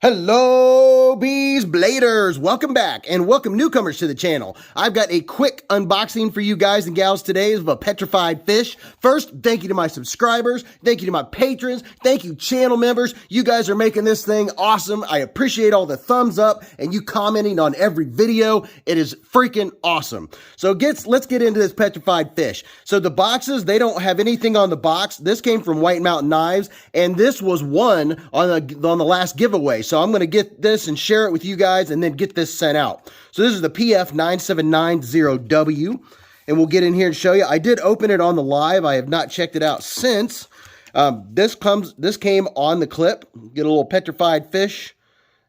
Hello, Bees Bladers! Welcome back, and welcome newcomers to the channel. I've got a quick unboxing for you guys and gals today of a petrified fish. First, thank you to my subscribers, thank you to my patrons, thank you channel members. You guys are making this thing awesome. I appreciate all the thumbs up and you commenting on every video. It is freaking awesome. So let's get into this petrified fish. So the boxes, they don't have anything on the box. This came from White Mountain Knives, and this was won on the last giveaway. So I'm going to get this and share it with you guys and then get this sent out. So this is the PF9790W, and we'll get in here and show you. I did open it on the live. I have not checked it out since. This came on the clip. Get a little petrified fish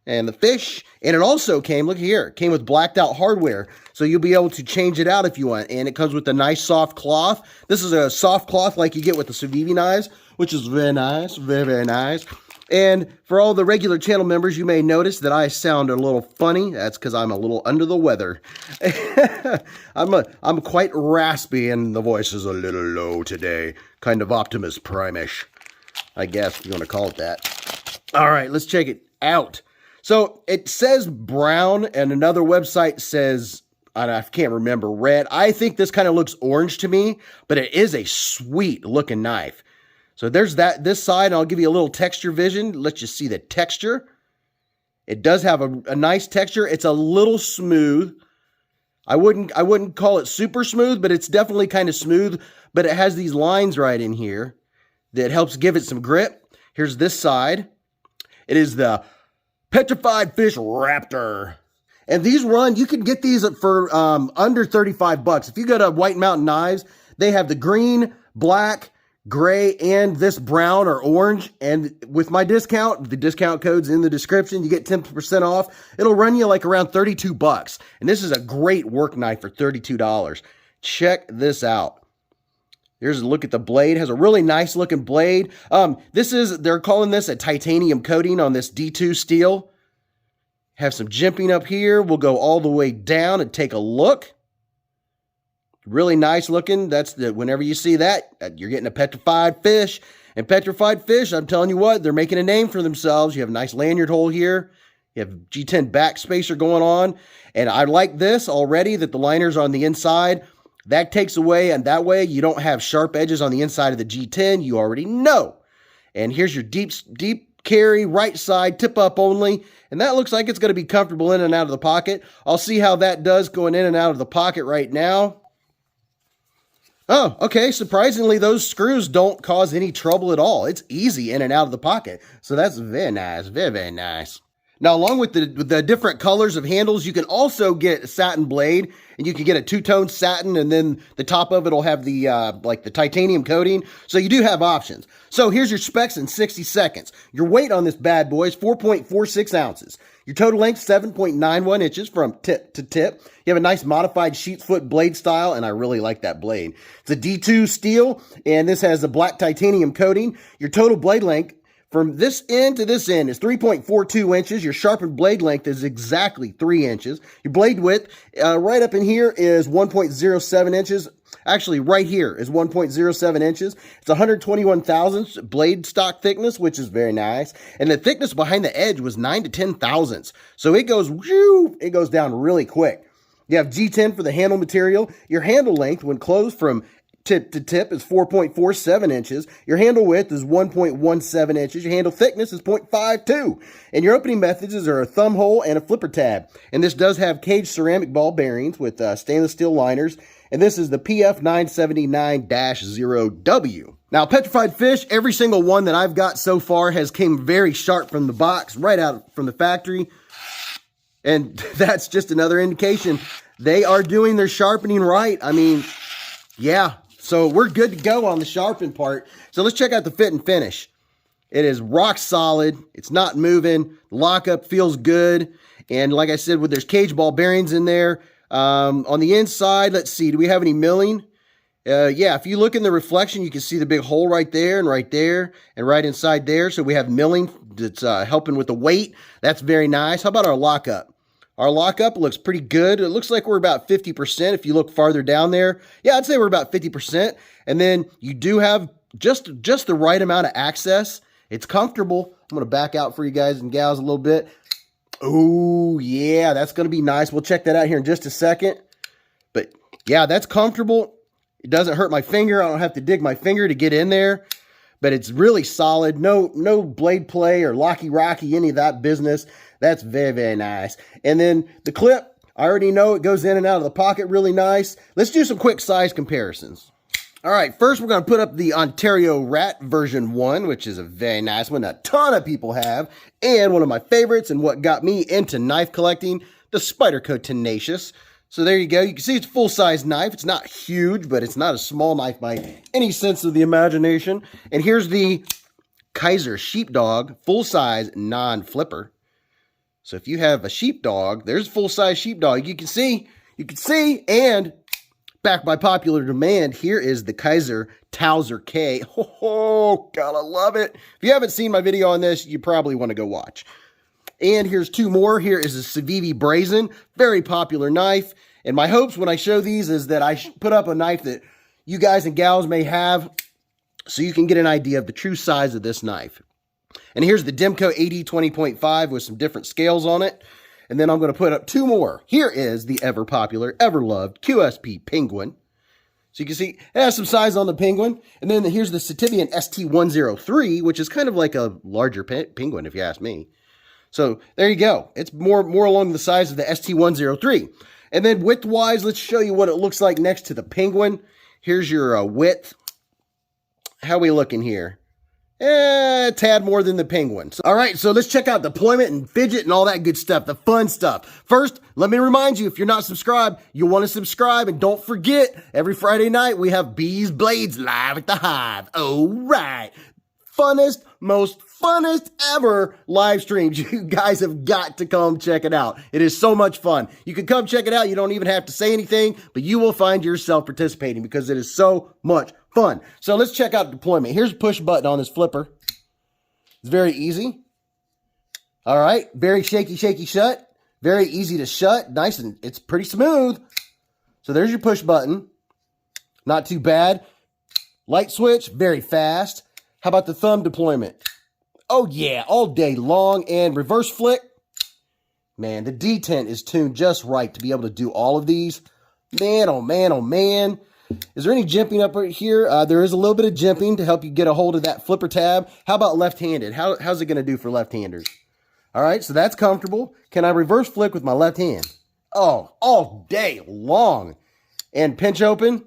and the fish. And it also came, look here, it came with blacked out hardware. So you'll be able to change it out if you want. And it comes with a nice soft cloth. This is a soft cloth like you get with the Civivi knives, which is very nice, very, very nice. And for all the regular channel members, you may notice that I sound a little funny. That's because I'm a little under the weather. I'm quite raspy and the voice is a little low today. Kind of Optimus Prime-ish, I guess you want to call it that. All right, let's check it out. So it says brown and another website says, I can't remember, red. I think this kind of looks orange to me, but it is a sweet looking knife. So there's this side, and I'll give you a little texture vision, let you see the texture. It does have a nice texture. It's a little smooth. I wouldn't call it super smooth, but it's definitely kind of smooth, but it has these lines right in here that helps give it some grip. Here's this side. It is the Petrified Fish Raptor. And these you can get these for under 35 bucks. If you go to White Mountain Knives, they have the green, black, gray, and this brown or orange. And with my discount, the discount code's in the description, you get 10% off. It'll run you like around 32 bucks. And this is a great work knife for $32. Check this out. Here's a look at the blade. It has a really nice looking blade. They're calling this a titanium coating on this D2 steel. Have some jimping up here. We'll go all the way down and take a look. Really nice looking. Whenever you see that, you're getting a petrified fish. And petrified fish, I'm telling you what, they're making a name for themselves. You have a nice lanyard hole here. You have G10 back spacer going on. And I like this already, that the liner's on the inside. That takes away, and that way you don't have sharp edges on the inside of the G10. You already know. And here's your deep carry, right side, tip up only. And that looks like it's going to be comfortable in and out of the pocket. I'll see how that does going in and out of the pocket right now. Oh, okay. Surprisingly, those screws don't cause any trouble at all. It's easy in and out of the pocket. So that's very nice. Very, very nice. Now, along with the different colors of handles, you can also get a satin blade, and you can get a two-tone satin, and then the top of it will have the like the titanium coating. So you do have options. So here's your specs in 60 seconds. Your weight on this bad boy is 4.46 ounces. Your total length, 7.91 inches from tip to tip. You have a nice modified sheep's foot blade style, and I really like that blade. It's a D2 steel, and this has a black titanium coating. Your total blade length from this end to this end is 3.42 inches. Your sharpened blade length is exactly 3 inches. Your blade width right up in here is 1.07 inches. Actually, right here is 1.07 inches. It's 121 thousandths blade stock thickness, which is very nice. And the thickness behind the edge was 9 to 10 thousandths. So it goes down really quick. You have G10 for the handle material. Your handle length, when closed from tip to tip, is 4.47 inches. Your handle width is 1.17 inches. Your handle thickness is 0.52. And your opening methods are a thumb hole and a flipper tab. And this does have caged ceramic ball bearings with stainless steel liners. And this is the PF979-0W. Now, petrified fish, every single one that I've got so far has came very sharp from the box, right out from the factory. And that's just another indication they are doing their sharpening right. I mean, yeah. So we're good to go on the sharpen part. So let's check out the fit and finish. It is rock solid. It's not moving. Lockup feels good. And like I said, there's cage ball bearings in there. On the inside, let's see, do we have any milling? Yeah, if you look in the reflection, you can see the big hole right there and right inside there. So we have milling that's helping with the weight. That's very nice. How about our lockup? Our lockup looks pretty good. It looks like we're about 50% if you look farther down there. Yeah, I'd say we're about 50%. And then you do have just the right amount of access It's comfortable. I'm going to back out for you guys and gals a little bit. Oh, yeah, that's going to be nice. We'll check that out here in just a second. But, yeah, that's comfortable. It doesn't hurt my finger. I don't have to dig my finger to get in there. But it's really solid. No blade play or locky rocky, any of that business. That's very, very nice. And then the clip, I already know it goes in and out of the pocket really nice. Let's do some quick size comparisons. All right, first we're going to put up the Ontario Rat version 1, which is a very nice one. A ton of people have. And one of my favorites and what got me into knife collecting, the Spyderco Tenacious. So there you go. You can see it's a full-size knife. It's not huge, but it's not a small knife by any sense of the imagination. And here's the Kizer Sheepdog, full-size, non-flipper. So if you have a sheepdog, there's a full-size sheepdog. You can see, and back by popular demand, here is the Kizer Towser K. Oh, gotta love it. If you haven't seen my video on this, you probably want to go watch. And here's two more. Here is a Civivi Brazen, very popular knife. And my hopes when I show these is that I put up a knife that you guys and gals may have so you can get an idea of the true size of this knife. And here's the Demko AD 20.5 with some different scales on it. And then I'm going to put up two more. Here is the ever popular, ever loved QSP Penguin. So you can see it has some size on the Penguin. And then here's the Citivian ST103, which is kind of like a larger Penguin if you ask me. So there you go. It's more along the size of the ST103. And then width-wise, let's show you what it looks like next to the Penguin. Here's your width. How are we looking here? A tad more than the Penguin. All right, so let's check out deployment and fidget and all that good stuff, the fun stuff. First, let me remind you, if you're not subscribed, you'll want to subscribe. And don't forget, every Friday night, we have Bees Blades live at the Hive. All right. Most funnest ever live streams. You guys have got to come check it out. It is so much fun. You can come check it out. You don't even have to say anything, but you will find yourself participating because it is so much fun. So let's check out deployment. Here's a push button on this flipper. It's very easy. All right. Very shaky shut. Very easy to shut. Nice, and it's pretty smooth. So there's your push button. Not too bad. Light switch, very fast. How about the thumb deployment? Oh yeah, all day long. And reverse flick. Man, the detent is tuned just right to be able to do all of these. Man, oh man, oh man. Is there any jimping up right here? There is a little bit of jimping to help you get a hold of that flipper tab. How about left-handed? How's it going to do for left-handers? All right, so that's comfortable. Can I reverse flick with my left hand? Oh, all day long. And pinch open.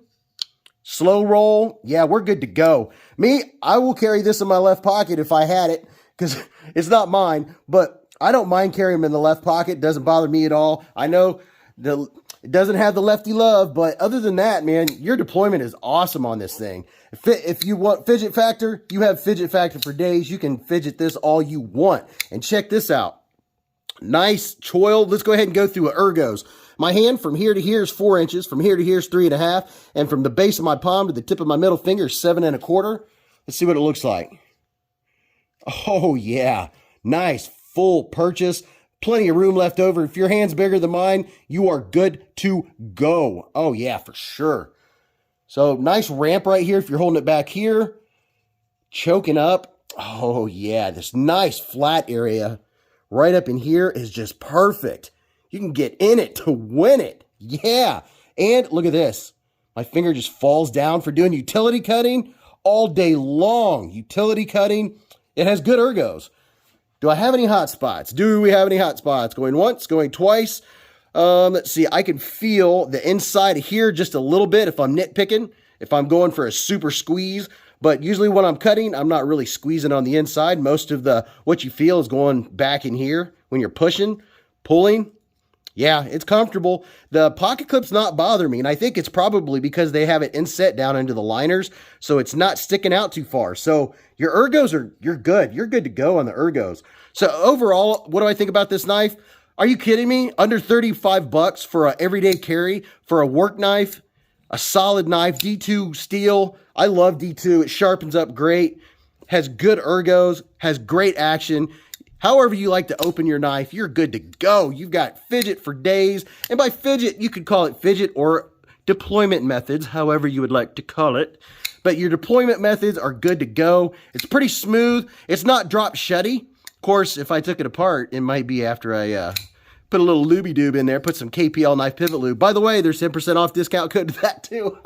Slow roll. Yeah, we're good to go. Me, I will carry this in my left pocket if I had it, because it's not mine, but I don't mind carrying them in the left pocket. It doesn't bother me at all. I know it doesn't have the lefty love, but other than that, man, your deployment is awesome on this thing. If you want fidget factor, you have fidget factor for days. You can fidget this all you want. And check this out. Nice choil. Let's go ahead and go through ergos. My hand from here to here is 4 inches. From here to here is 3.5. And from the base of my palm to the tip of my middle finger is 7.25. Let's see what it looks like. Oh, yeah. Nice full purchase. Plenty of room left over. If your hand's bigger than mine, you are good to go. Oh, yeah, for sure. So nice ramp right here if you're holding it back here. Choking up. Oh, yeah. This nice flat area right up in here is just perfect. You can get in it to win it. Yeah. And look at this. My finger just falls down for doing utility cutting all day long. Utility cutting. It has good ergos. Do I have any hot spots? Do we have any hot spots? Going once, going twice. Let's see. I can feel the inside of here just a little bit if I'm nitpicking, if I'm going for a super squeeze. But usually when I'm cutting, I'm not really squeezing on the inside. Most of what you feel is going back in here when you're pushing, pulling. Yeah, it's comfortable. The pocket clip's not bothering me, and I think it's probably because they have it inset down into the liners, so it's not sticking out too far. So your ergos you're good. You're good to go on the ergos. So overall, what do I think about this knife? Are you kidding me? Under 35 bucks for an everyday carry, for a work knife, a solid knife, D2 steel. I love D2. It sharpens up great, has good ergos, has great action. However you like to open your knife, you're good to go. You've got fidget for days. And by fidget, you could call it fidget or deployment methods, however you would like to call it. but your deployment methods are good to go. It's pretty smooth. It's not drop shutty. Of course, if I took it apart, it might be after I put a little looby doob in there, put some KPL knife pivot lube. By the way, there's 10% off discount code to that too.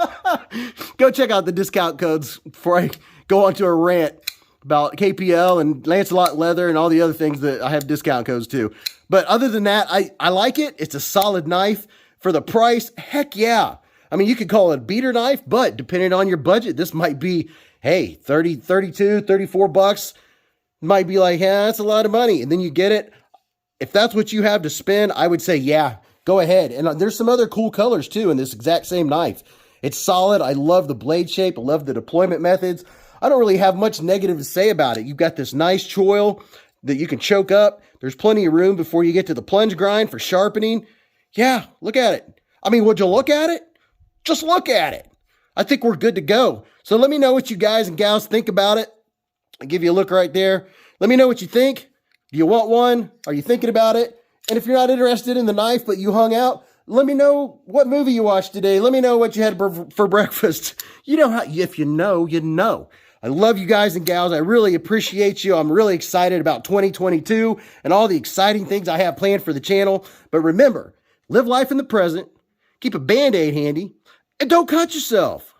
Go check out the discount codes before I go on to a rant about KPL and Lancelot leather and all the other things that I have discount codes to. But other than that, I like it. It's a solid knife for the price. Heck yeah. I mean, you could call it a beater knife, but depending on your budget, this might be, hey, 30, 32, 34 bucks. Might be like, yeah, that's a lot of money. And then you get it. If that's what you have to spend, I would say, yeah, go ahead. And there's some other cool colors too in this exact same knife. It's solid. I love the blade shape. I love the deployment methods. I don't really have much negative to say about it. You've got this nice choil that you can choke up. There's plenty of room before you get to the plunge grind for sharpening. Yeah, look at it. I mean, would you look at it? Just look at it. I think we're good to go. So let me know what you guys and gals think about it. I'll give you a look right there. Let me know what you think. Do you want one? Are you thinking about it? And if you're not interested in the knife, but you hung out, let me know what movie you watched today. Let me know what you had for breakfast. You know how, if you know, you know. I love you guys and gals. I really appreciate you. I'm really excited about 2022 and all the exciting things I have planned for the channel. But remember, live life in the present, keep a Band-Aid handy, and don't cut yourself.